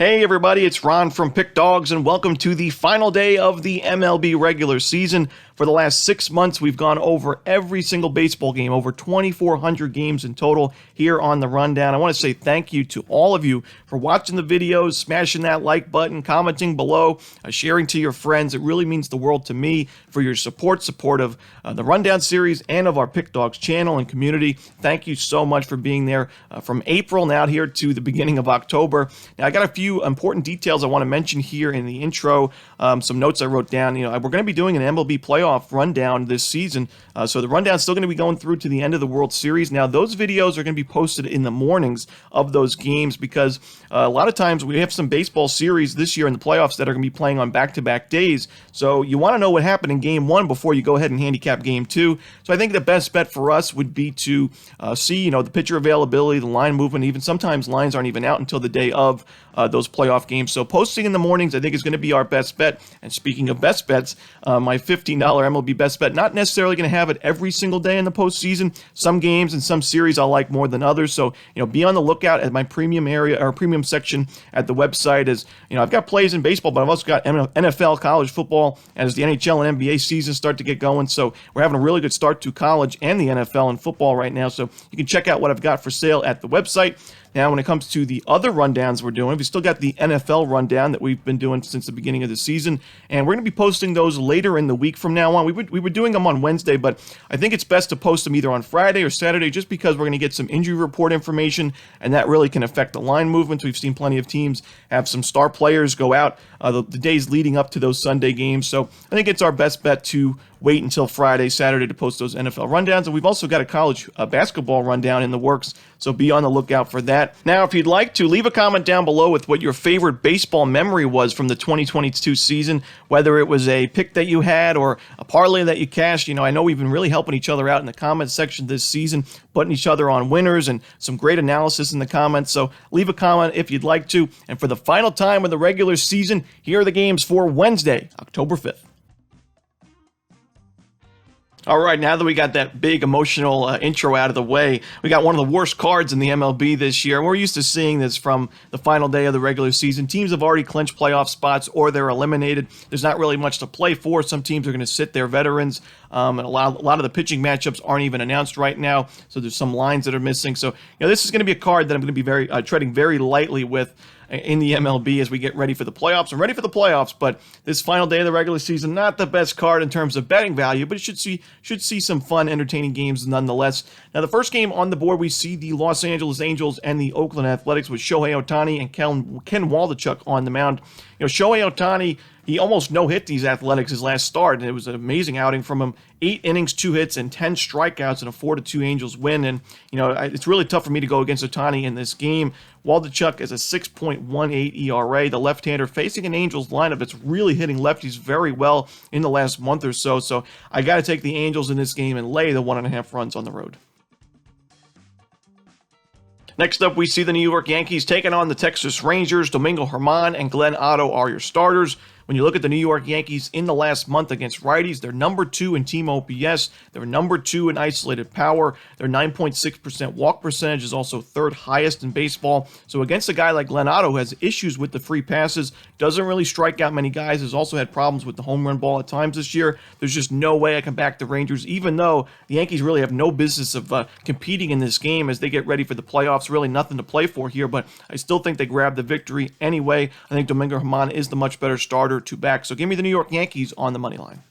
Hey everybody, it's Ron from Pick Dawgz, and welcome to the final day of the MLB regular season. For the last 6 months, we've gone over every single baseball game, over 2,400 games in total here on the Rundown. I want to say thank you to all of you for watching the videos, smashing that like button, commenting below, sharing to your friends. It really means the world to me for your support of the Rundown series and of our Pick Dawgz channel and community. Thank you so much for being there from April now here to the beginning of October. Now, I got a few important details I want to mention here in the intro, some notes I wrote down. We're going to be doing an MLB playoff rundown this season, so the rundown is still going to be going through to the end of the World Series. Now, those videos are going to be posted in the mornings of those games because a lot of times we have some baseball series this year in the playoffs that are going to be playing on back-to-back days, so you want to know what happened in Game 1 before you go ahead and handicap Game 2. So I think the best bet for us would be to see, the pitcher availability, the line movement. Even sometimes lines aren't even out until the day of those playoff games. So posting in the mornings, I think, is going to be our best bet. And speaking of best bets, my $15 MLB best bet, not necessarily going to have it every single day in the postseason. Some games and some series I'll like more than others. So, be on the lookout at my premium area or premium section at the website. As I've got plays in baseball, but I've also got NFL, college football, as the NHL and NBA seasons start to get going. So we're having a really good start to college and the NFL and football right now. So you can check out what I've got for sale at the website. Now, when it comes to the other rundowns we're doing, we've still got the NFL rundown that we've been doing since the beginning of the season, and we're going to be posting those later in the week from now on. We were doing them on Wednesday, but I think it's best to post them either on Friday or Saturday just because we're going to get some injury report information, and that really can affect the line movements. We've seen plenty of teams have some star players go out the days leading up to those Sunday games, so I think it's our best bet to wait until Friday, Saturday to post those NFL rundowns. And we've also got a college basketball rundown in the works, so be on the lookout for that. Now, if you'd like to, leave a comment down below with what your favorite baseball memory was from the 2022 season, whether it was a pick that you had or a parlay that you cashed. I know we've been really helping each other out in the comments section this season, putting each other on winners and some great analysis in the comments. So leave a comment if you'd like to. And for the final time of the regular season, here are the games for Wednesday, October 5th. All right, now that we got that big emotional intro out of the way, we got one of the worst cards in the MLB this year. And we're used to seeing this from the final day of the regular season. Teams have already clinched playoff spots or they're eliminated. There's not really much to play for. Some teams are going to sit their veterans. And a lot of the pitching matchups aren't even announced right now. So there's some lines that are missing. So this is going to be a card that I'm going to be treading very lightly with in the MLB as we get ready for the playoffs. I'm ready for the playoffs, but this final day of the regular season, not the best card in terms of betting value, but it should see some fun, entertaining games nonetheless. Now, the first game on the board, we see the Los Angeles Angels and the Oakland Athletics with Shohei Ohtani and Ken Waldichuk on the mound. Shohei Ohtani, he almost no-hit these Athletics his last start, and it was an amazing outing from him. 8 innings, 2 hits, and 10 strikeouts in a 4-2 Angels win. And, it's really tough for me to go against Ohtani in this game. Waldichuk is a 6.18 ERA, the left-hander facing an Angels lineup that's really hitting lefties very well in the last month or so. So I got to take the Angels in this game and lay the 1.5 runs on the road. Next up, we see the New York Yankees taking on the Texas Rangers. Domingo Germán and Glenn Otto are your starters. When you look at the New York Yankees in the last month against righties, they're number 2 in team OPS. They're number 2 in isolated power. Their 9.6% walk percentage is also 3rd highest in baseball. So against a guy like Glenn Otto who has issues with the free passes, doesn't really strike out many guys, has also had problems with the home run ball at times this year, there's just no way I can back the Rangers, even though the Yankees really have no business of competing in this game as they get ready for the playoffs. Really nothing to play for here, but I still think they grab the victory anyway. I think Domingo Germán is the much better starter to back. So give me the New York Yankees on the money line.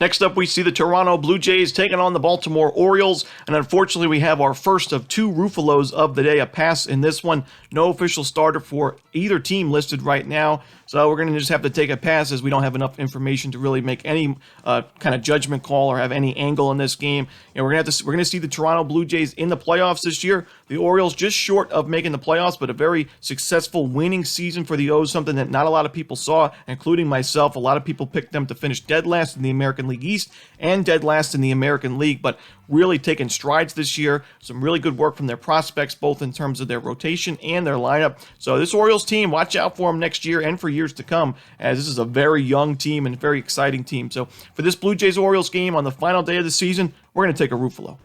Next up, we see the Toronto Blue Jays taking on the Baltimore Orioles, and unfortunately, we have our first of 2 Rufalos of the day, a pass in this one. No official starter for either team listed right now, so we're going to just have to take a pass as we don't have enough information to really make any kind of judgment call or have any angle in this game. We're going to see the Toronto Blue Jays in the playoffs this year. The Orioles just short of making the playoffs, but a very successful winning season for the O's, something that not a lot of people saw, including myself. A lot of people picked them to finish dead last in the American League East and dead last in the American League, but really taking strides this year. Some really good work from their prospects, both in terms of their rotation and their lineup. So this Orioles team, watch out for them next year and for years to come, as this is a very young team and very exciting team. So for this Blue Jays-Orioles game on the final day of the season, we're going to take a Ruffalo.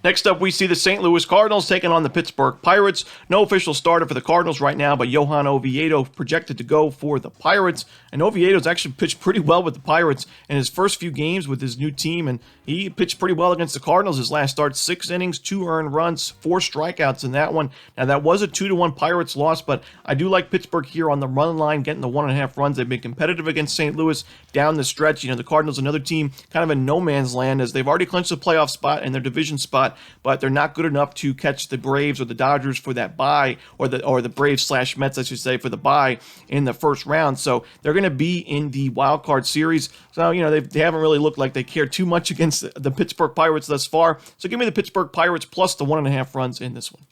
Next up, we see the St. Louis Cardinals taking on the Pittsburgh Pirates. No official starter for the Cardinals right now, but Johan Oviedo projected to go for the Pirates. And Oviedo's actually pitched pretty well with the Pirates in his first few games with his new team, and he pitched pretty well against the Cardinals his last start. 6 innings, 2 earned runs, 4 strikeouts in that one. Now, that was a 2-1 Pirates loss, but I do like Pittsburgh here on the run line, getting the 1.5 runs. They've been competitive against St. Louis down the stretch. You know, the Cardinals, another team kind of in no man's land, as they've already clinched the playoff spot and their division spot, but they're not good enough to catch the Braves or the Dodgers for that bye, or the Braves/Mets, I should say, for the bye in the first round. So they're going to be in the wild card series. So, you know, they haven't really looked like they care too much against the Pittsburgh Pirates thus far. So give me the Pittsburgh Pirates plus the 1.5 runs in this one.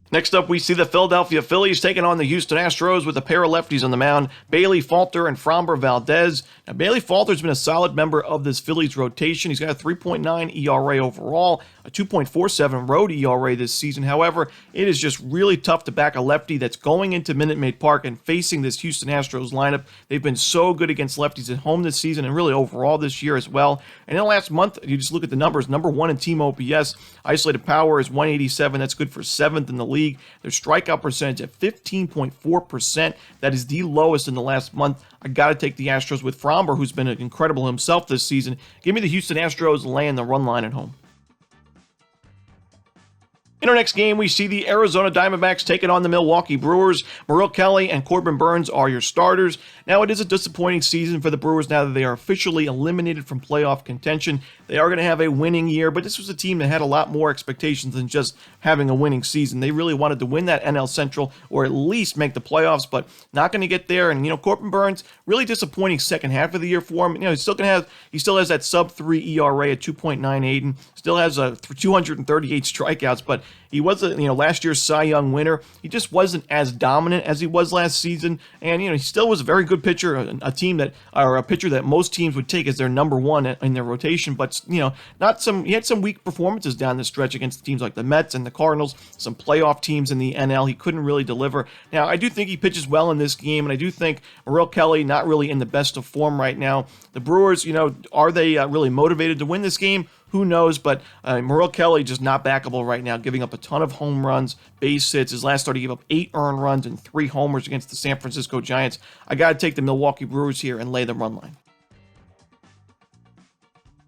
Next up, we see the Philadelphia Phillies taking on the Houston Astros with a pair of lefties on the mound, Bailey Falter and Framber Valdez. Now, Bailey Falter's been a solid member of this Phillies rotation. He's got a 3.9 ERA overall, a 2.47 road ERA this season. However, it is just really tough to back a lefty that's going into Minute Maid Park and facing this Houston Astros lineup. They've been so good against lefties at home this season and really overall this year as well. And in the last month, you just look at the numbers, number 1 in team OPS. Isolated power is 187. That's good for 7th in the league. Their strikeout percentage at 15.4%. That is the lowest in the last month. I got to take the Astros with Framber, who's been incredible himself this season. Give me the Houston Astros laying the run line at home. In our next game, we see the Arizona Diamondbacks taking on the Milwaukee Brewers. Merrill Kelly and Corbin Burnes are your starters. Now, it is a disappointing season for the Brewers now that they are officially eliminated from playoff contention. They are going to have a winning year, but this was a team that had a lot more expectations than just having a winning season. They really wanted to win that NL Central or at least make the playoffs, but not going to get there. And, you know, Corbin Burnes, really disappointing second half of the year for him. You know, he still has that sub-3 ERA at 2.98 and still has 238 strikeouts, but he was last year's Cy Young winner. He just wasn't as dominant as he was last season, and he still was a very good pitcher, a pitcher that most teams would take as their number 1 in their rotation. But he had some weak performances down the stretch against teams like the Mets and the Cardinals, some playoff teams in the NL. He couldn't really deliver. Now, I do think he pitches well in this game, and I do think Merrill Kelly not really in the best of form right now. The Brewers, are they really motivated to win this game? Who knows, but Merrill Kelly just not backable right now, giving up a ton of home runs, base hits. His last start, he gave up 8 earned runs and 3 homers against the San Francisco Giants. I got to take the Milwaukee Brewers here and lay the run line.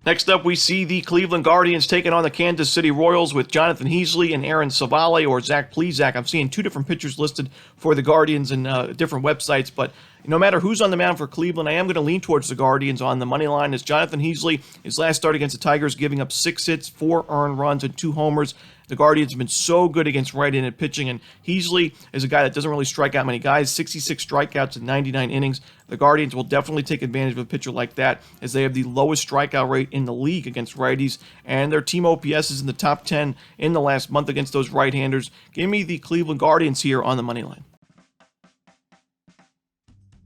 Next up, we see the Cleveland Guardians taking on the Kansas City Royals with Jonathan Heasley and Aaron Savale, or Zach Plesac. I'm seeing 2 different pitchers listed for the Guardians in different websites, but no matter who's on the mound for Cleveland, I am going to lean towards the Guardians on the money line, as Jonathan Heasley, his last start against the Tigers, giving up 6 hits, 4 earned runs, and 2 homers. The Guardians have been so good against right-handed pitching, and Heasley is a guy that doesn't really strike out many guys, 66 strikeouts in 99 innings. The Guardians will definitely take advantage of a pitcher like that, as they have the lowest strikeout rate in the league against righties, and their team OPS is in the top 10 in the last month against those right-handers. Give me the Cleveland Guardians here on the money line.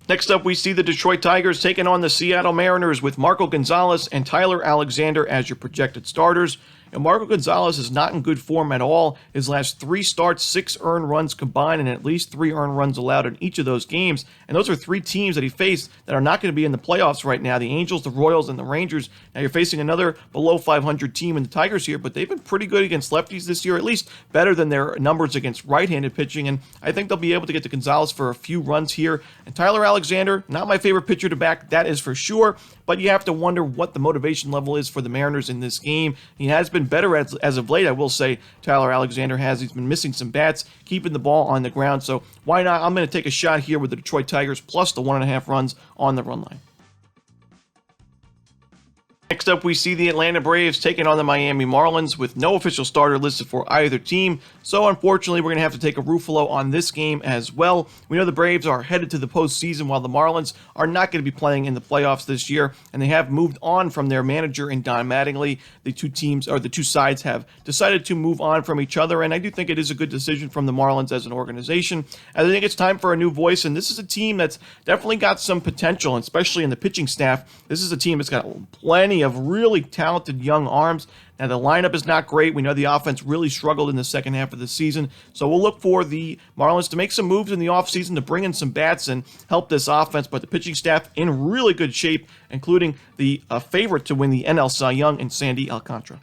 Next up, we see the Detroit Tigers taking on the Seattle Mariners with Marco Gonzalez and Tyler Alexander as your projected starters. And Marco Gonzalez is not in good form at all. His last 3 starts, 6 earned runs combined, and at least 3 earned runs allowed in each of those games. And those are 3 teams that he faced that are not going to be in the playoffs right now: the Angels, the Royals, and the Rangers. Now you're facing another below 500 team in the Tigers here, but they've been pretty good against lefties this year, at least better than their numbers against right-handed pitching. And I think they'll be able to get to Gonzalez for a few runs here. And Tyler Alexander, not my favorite pitcher to back, that is for sure. But you have to wonder what the motivation level is for the Mariners in this game. He has been better as of late, I will say. Tyler Alexander has. He's been missing some bats, keeping the ball on the ground. So why not? I'm going to take a shot here with the Detroit Tigers plus the 1.5 runs on the run line. Next up, we see the Atlanta Braves taking on the Miami Marlins with no official starter listed for either team. So unfortunately, we're going to have to take a Ruffalo on this game as well. We know the Braves are headed to the postseason, while the Marlins are not going to be playing in the playoffs this year, and they have moved on from their manager in Don Mattingly. The two sides have decided to move on from each other, and I do think it is a good decision from the Marlins as an organization. I think it's time for a new voice, and this is a team that's definitely got some potential, especially in the pitching staff. This is a team that's got plenty of really talented young arms. Now, the lineup is not great. We know the offense really struggled in the second half of the season. So we'll look for the Marlins to make some moves in the offseason to bring in some bats and help this offense. But the pitching staff in really good shape, including the favorite to win the NL Cy Young in Sandy Alcantara.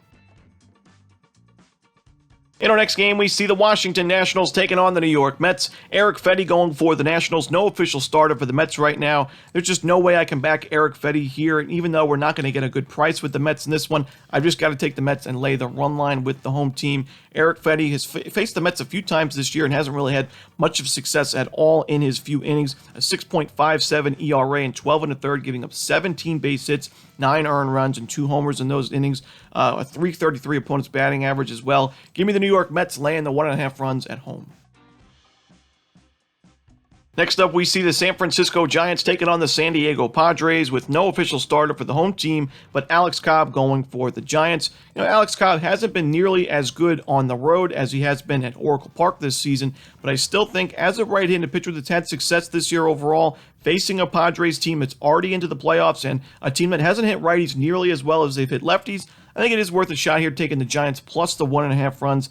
In our next game, we see the Washington Nationals taking on the New York Mets. Eric Fedde going for the Nationals. No official starter for the Mets right now. There's just no way I can back Eric Fedde here. And even though we're not going to get a good price with the Mets in this one, I've just got to take the Mets and lay the run line with the home team. Eric Fedde has faced the Mets a few times this year and hasn't really had much of success at all in his few innings. A 6.57 ERA and 12 1/3, giving up 17 base hits, 9 earned runs, and 2 homers in those innings. A 333 opponent's batting average as well. Give me the New York Mets laying the 1.5 runs at home. Next up, we see the San Francisco Giants taking on the San Diego Padres with no official starter for the home team, but Alex Cobb going for the Giants. Alex Cobb hasn't been nearly as good on the road as he has been at Oracle Park this season, but I still think as a right-handed pitcher that's had success this year overall, facing a Padres team that's already into the playoffs and a team that hasn't hit righties nearly as well as they've hit lefties, I think it is worth a shot here taking the Giants plus the 1.5 runs,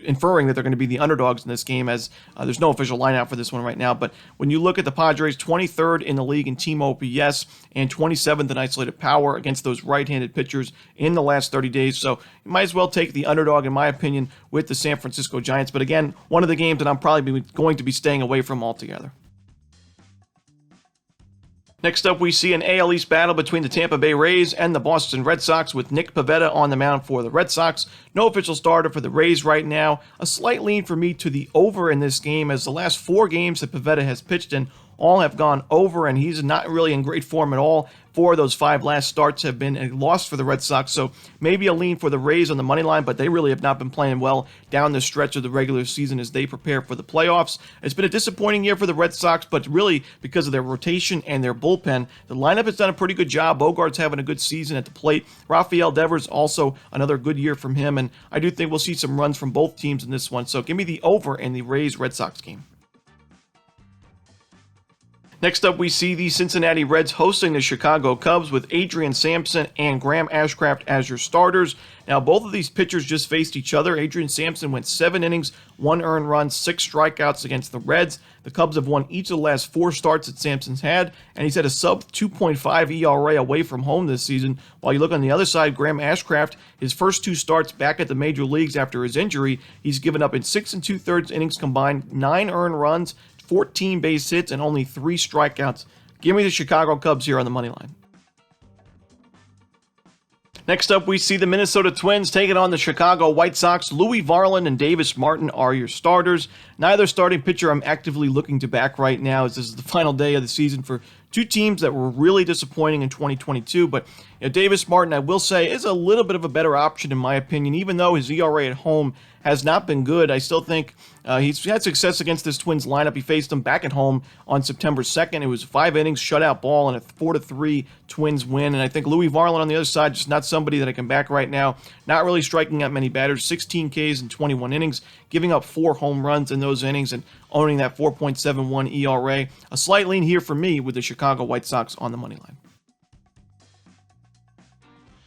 inferring that they're going to be the underdogs in this game as there's no official lineup for this one right now. But when you look at the Padres, 23rd in the league in team OPS and 27th in isolated power against those right-handed pitchers in the last 30 days. So you might as well take the underdog, in my opinion, with the San Francisco Giants. But again, one of the games that I'm probably going to be staying away from altogether. Next up, we see an AL East battle between the Tampa Bay Rays and the Boston Red Sox with Nick Pivetta on the mound for the Red Sox. No official starter for the Rays right now. A slight lean for me to the over in this game as the last 4 games that Pivetta has pitched in all have gone over, and he's not really in great form at all. 4 of those 5 last starts have been a loss for the Red Sox, so maybe a lean for the Rays on the money line, but they really have not been playing well down the stretch of the regular season as they prepare for the playoffs. It's been a disappointing year for the Red Sox, but really because of their rotation and their bullpen, the lineup has done a pretty good job. Bogart's having a good season at the plate. Rafael Devers also another good year from him, and I do think we'll see some runs from both teams in this one, so give me the over in the Rays-Red Sox game. Next up, we see the Cincinnati Reds hosting the Chicago Cubs with Adrian Sampson and Graham Ashcraft as your starters. Now, both of these pitchers just faced each other. Adrian Sampson went 7 innings, 1 earned run, 6 strikeouts against the Reds. The Cubs have won each of the last 4 starts that Sampson's had, and he's had a sub 2.5 ERA away from home this season. While you look on the other side, Graham Ashcraft, his first 2 starts back at the major leagues after his injury, he's given up in 6 2/3 innings combined, 9 earned runs, 14 base hits, and only 3 strikeouts. Give me the Chicago Cubs here on the money line. Next up, we see the Minnesota Twins taking on the Chicago White Sox. Louis Varland and Davis Martin are your starters. Neither starting pitcher I'm actively looking to back right now, as this is the final day of the season for 2 teams that were really disappointing in 2022. But Davis Martin, I will say, is a little bit of a better option in my opinion. Even though his ERA at home has not been good, I still think he's had success against this Twins lineup. He faced them back at home on September 2nd. It was 5 innings, shutout ball, and a 4-3 Twins win. And I think Louis Varland on the other side, just not somebody that I can back right now. Not really striking out many batters, 16 Ks in 21 innings, giving up 4 home runs in those innings and owning that 4.71 ERA. A slight lean here for me with the Chicago White Sox on the money line.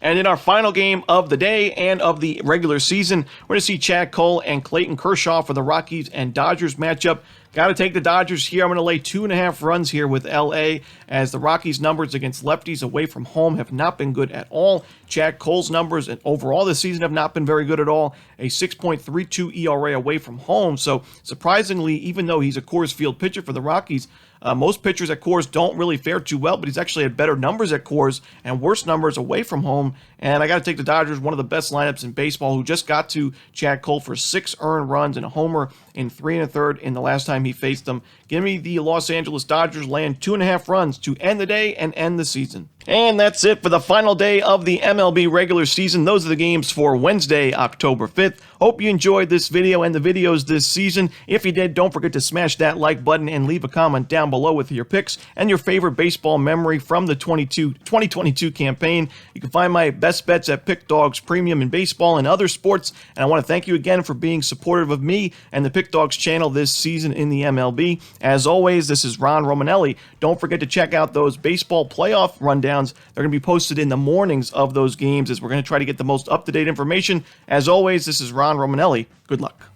And in our final game of the day and of the regular season, we're going to see Chad Cole and Clayton Kershaw for the Rockies and Dodgers matchup. Got to take the Dodgers here. I'm going to lay 2.5 runs here with LA as the Rockies' numbers against lefties away from home have not been good at all. Chad Cole's numbers and overall this season have not been very good at all. A 6.32 ERA away from home. So surprisingly, even though he's a Coors Field pitcher for the Rockies, most pitchers at Coors don't really fare too well, but he's actually had better numbers at Coors and worse numbers away from home. And I got to take the Dodgers, one of the best lineups in baseball, who just got to Chad Cole for 6 earned runs and a homer in 3 1/3 in the last time he faced them. Give me the Los Angeles Dodgers laying 2.5 runs to end the day and end the season. And that's it for the final day of the MLB regular season. Those are the games for Wednesday, October 5th. Hope you enjoyed this video and the videos this season. If you did, don't forget to smash that like button and leave a comment down below below with your picks and your favorite baseball memory from the 2022 campaign. You can find my best bets at Pickdawgz Premium in baseball and other sports. And I want to thank you again for being supportive of me and the Pickdawgz channel this season in the MLB. As always, this is Ron Romanelli. Don't forget to check out those baseball playoff rundowns. They're going to be posted in the mornings of those games as we're going to try to get the most up-to-date information. As always, this is Ron Romanelli. Good luck.